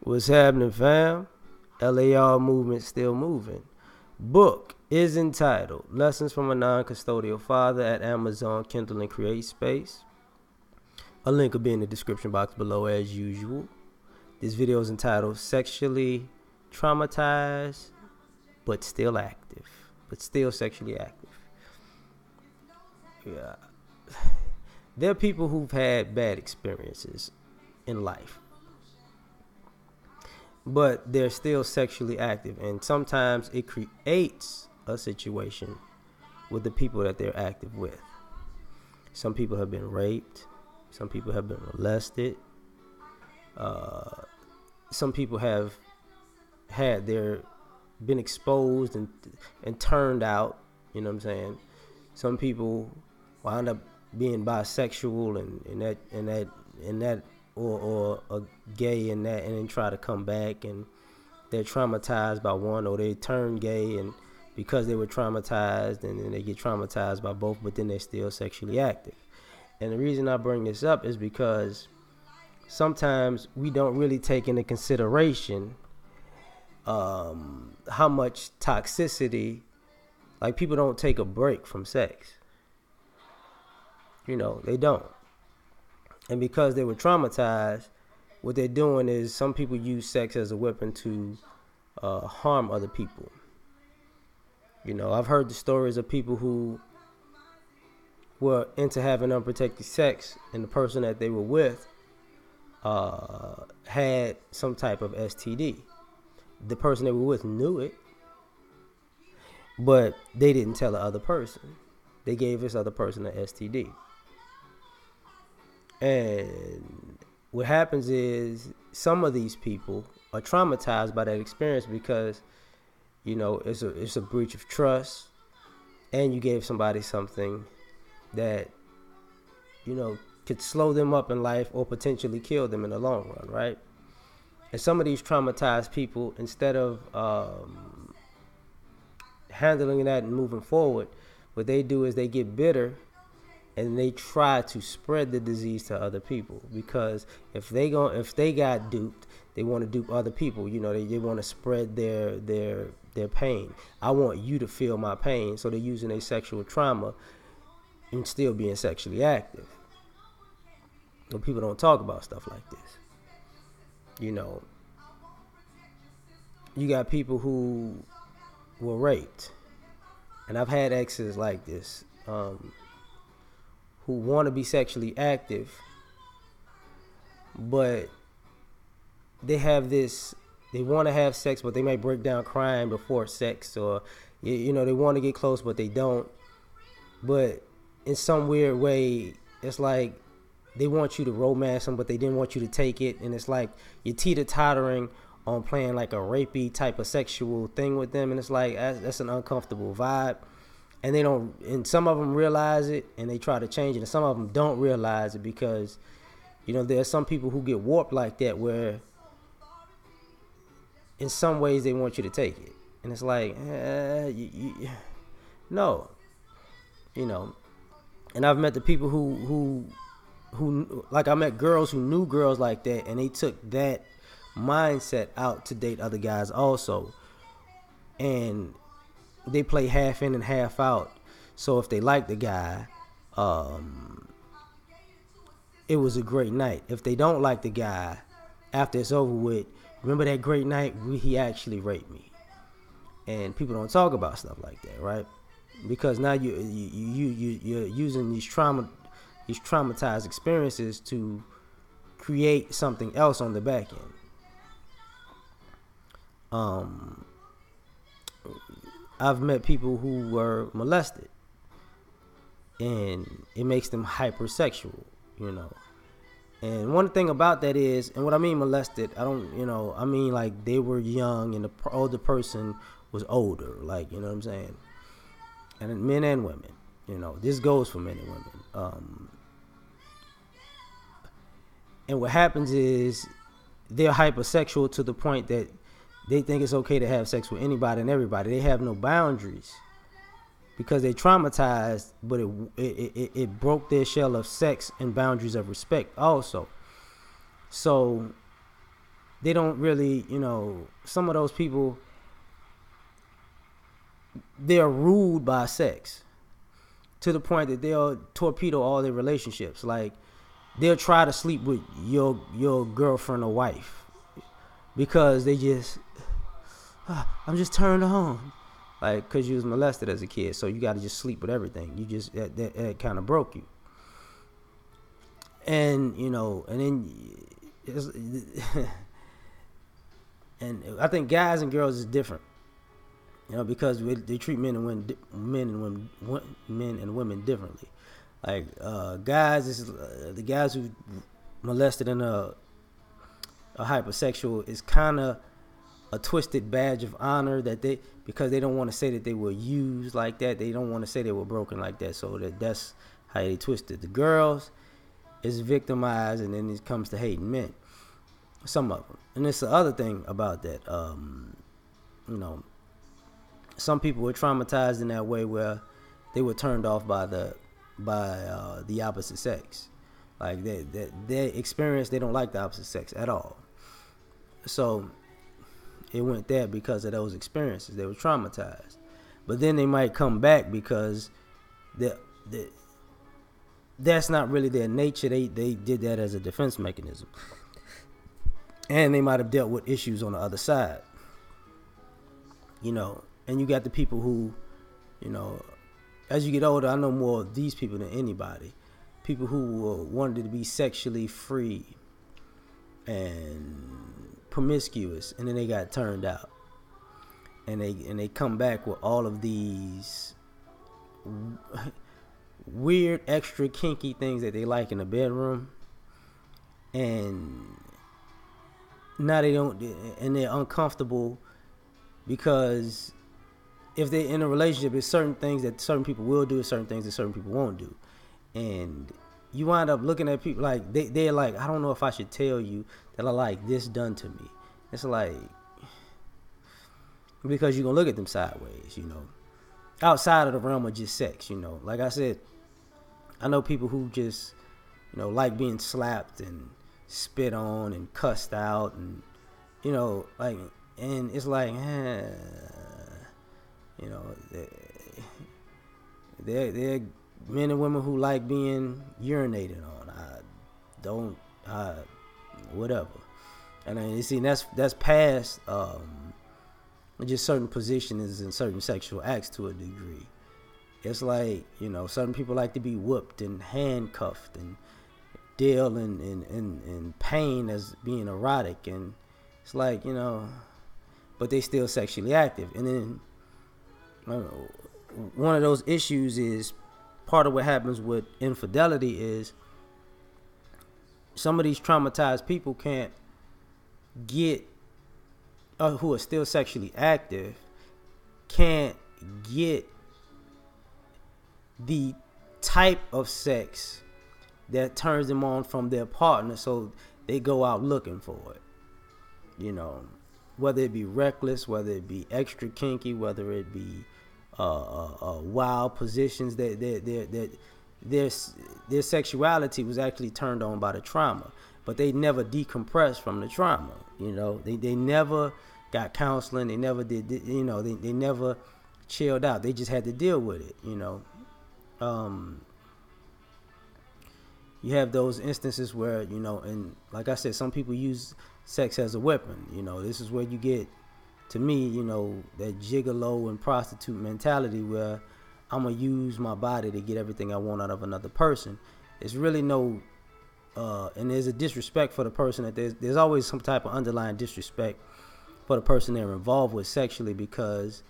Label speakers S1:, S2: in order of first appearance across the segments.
S1: What's happening, fam? L.A.R. movement still moving. Book is entitled Lessons from a Non-Custodial Father at Amazon, Kindle, and Create Space. A link will be in the description box below as usual. This video is entitled Sexually Traumatized but Still Active. But still sexually active. Yeah. There are people who've had bad experiences in life, but they're still sexually active, and sometimes it creates a situation with the people that they're active with. Some people have been raped, some people have been molested, some people have had their been exposed and turned out. You know what I'm saying? Some people wind up being bisexual and that or a gay and that, and then try to come back, and they're traumatized by one, or they turn gay and because they were traumatized, and then they get traumatized by both, but then they're still sexually active. And the reason I bring this up is because sometimes we don't really take into consideration how much toxicity, like people don't take a break from sex. You know, they don't. And because they were traumatized, what they're doing is some people use sex as a weapon to harm other people. You know, I've heard the stories of people who were into having unprotected sex, and the person that they were with had some type of STD. The person they were with knew it, but they didn't tell the other person. They gave this other person an STD. And what happens is some of these people are traumatized by that experience because, you know, it's a breach of trust, and you gave somebody something that, you know, could slow them up in life or potentially kill them in the long run, right? And some of these traumatized people, instead of handling that and moving forward, what they do is they get bitter and they try to spread the disease to other people, because if they got duped, they want to dupe other people. You know, they want to spread their pain. I want you to feel my pain, so they're using a sexual trauma and still being sexually active. But people don't talk about stuff like this. You know, you got people who were raped, and I've had exes like this. Who want to be sexually active, but they have this, they want to have sex, but they might break down crying before sex, or, you know, they want to get close, but they don't. But in some weird way, it's like they want you to romance them, but they didn't want you to take it. And it's like you're teeter-tottering on playing like a rapey type of sexual thing with them. And it's like, that's an uncomfortable vibe. And they don't, and some of them realize it and they try to change it, and some of them don't realize it because, you know, there are some people who get warped like that, where in some ways they want you to take it, and it's like, no, you know. And I've met the people who like, I met girls who knew girls like that, and they took that mindset out to date other guys also, and they play half in and half out. So if they like the guy, it was a great night. If they don't like the guy, after it's over with, remember that great night? He actually raped me. And people don't talk about stuff like that, right? Because now you're using these traumatized experiences to create something else on the back end. I've met people who were molested, and it makes them hypersexual, you know. And one thing about that is, and what I mean molested, I don't, you know, I mean like they were young and the older person was older, like, you know what I'm saying? And men and women, you know, this goes for men and women. And what happens is they're hypersexual to the point that they think it's okay to have sex with anybody and everybody. They have no boundaries because they're traumatized, but it broke their shell of sex and boundaries of respect also. So they don't really, some of those people, they're ruled by sex to the point that they'll torpedo all their relationships. Like, they'll try to sleep with your girlfriend or wife because they just, I'm just turned on. Like, because you was molested as a kid, so you got to just sleep with everything. You just, that kind of broke you. And, and then, and I think guys and girls is different, because they treat men and women differently. Like, guys is the guys who molested in a hypersexual is kind of a twisted badge of honor that because they don't want to say that they were used like that. They don't want to say they were broken like that. So that's how they twisted. The girls is victimized, and then it comes to hating men. Some of them, and it's the other thing about that. Some people were traumatized in that way where they were turned off by the opposite sex. Like, their experience, they don't like the opposite sex at all. So it went there because of those experiences. They were traumatized, but then they might come back because that's not really their nature. They did that as a defense mechanism, and they might have dealt with issues on the other side. And you got the people who, as you get older, I know more of these people than anybody. People who wanted to be sexually free and promiscuous, and then they got turned out, and they come back with all of these weird, extra kinky things that they like in the bedroom, and now they don't, and they're uncomfortable because if they're in a relationship, there's certain things that certain people will do, certain things that certain people won't do, and you wind up looking at people like they're like, I don't know if I should tell you that I like this done to me. It's like, because you're gonna look at them sideways, outside of the realm of just sex. Like I said, I know people who just, like being slapped and spit on and cussed out, and like, and it's like, they're men and women who like being urinated on. Whatever. And then you see, that's past just certain positions and certain sexual acts to a degree. It's like, certain people like to be whooped and handcuffed and deal in pain as being erotic, and it's like, but they still sexually active. And then one of those issues is, part of what happens with infidelity is some of these traumatized people can't get, who are still sexually active, can't get the type of sex that turns them on from their partner, so they go out looking for it. Whether it be reckless, whether it be extra kinky, whether it be wild positions, that their sexuality was actually turned on by the trauma, but they never decompressed from the trauma. They never got counseling. They never did. They never chilled out. They just had to deal with it. You have those instances where, and like I said, some people use sex as a weapon. This is where you get, to me, that gigolo and prostitute mentality where I'm going to use my body to get everything I want out of another person. It's really no, and there's a disrespect for the person. That there's always some type of underlying disrespect for the person they're involved with sexually, because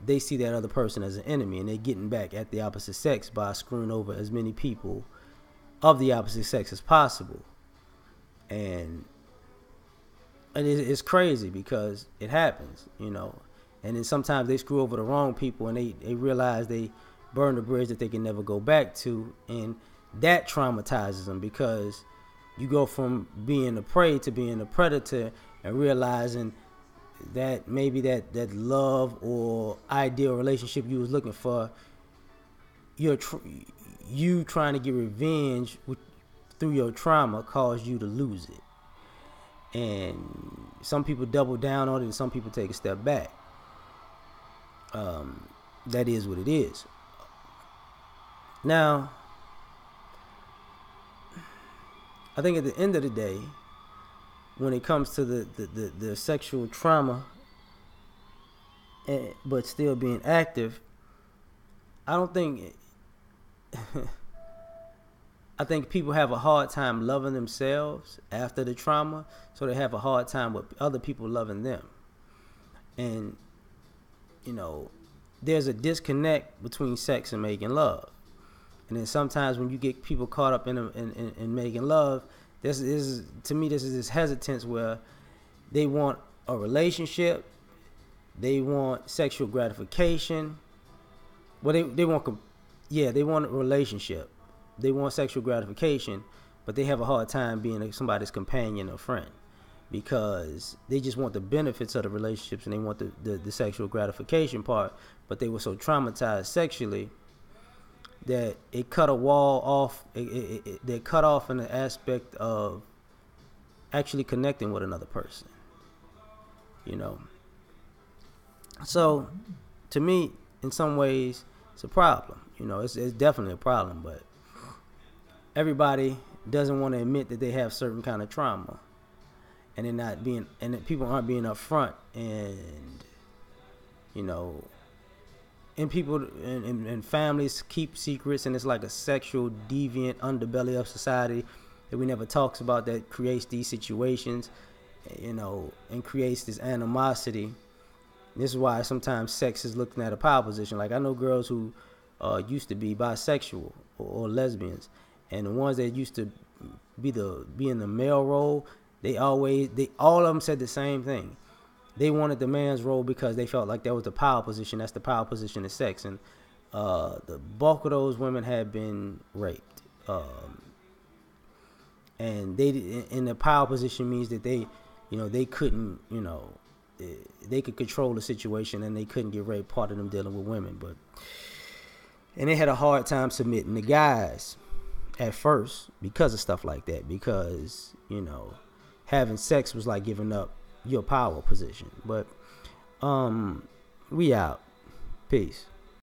S1: they see that other person as an enemy, and they're getting back at the opposite sex by screwing over as many people of the opposite sex as possible. And it's crazy because it happens, and then sometimes they screw over the wrong people, and they realize they burned a bridge that they can never go back to, and that traumatizes them, because you go from being a prey to being a predator, and realizing that maybe that love or ideal relationship you was looking for, you trying to get revenge through your trauma caused you to lose it. and some people double down on it, and some people take a step back. That is what it is. Now, I think at the end of the day, when it comes to the sexual trauma, but still being active, I don't think. I think people have a hard time loving themselves after the trauma, so they have a hard time with other people loving them. And, there's a disconnect between sex and making love. And then sometimes when you get people caught up in making love, this is this hesitance where they want a relationship, they want sexual gratification. Well, they want a relationship. They want sexual gratification, but they have a hard time being somebody's companion or friend because they just want the benefits of the relationships and they want the sexual gratification part, but they were so traumatized sexually that it cut a wall off. They cut off in the aspect of actually connecting with another person. So to me, in some ways, it's a problem. It's definitely a problem, but everybody doesn't want to admit that they have certain kind of trauma, and that people aren't being upfront, and and people and families keep secrets, and it's like a sexual deviant underbelly of society that we never talks about that creates these situations, and creates this animosity. This is why sometimes sex is looked at a power position. Like I know girls who used to be bisexual or lesbians, and the ones that used to be in the male role, all of them said the same thing. They wanted the man's role because they felt like that was the power position. That's the power position in sex, and the bulk of those women had been raped, and they in the power position means that they couldn't they could control the situation and they couldn't get raped. Part of them dealing with women, and they had a hard time submitting the guys at first because of stuff like that, because having sex was like giving up your power position. But we out. Peace.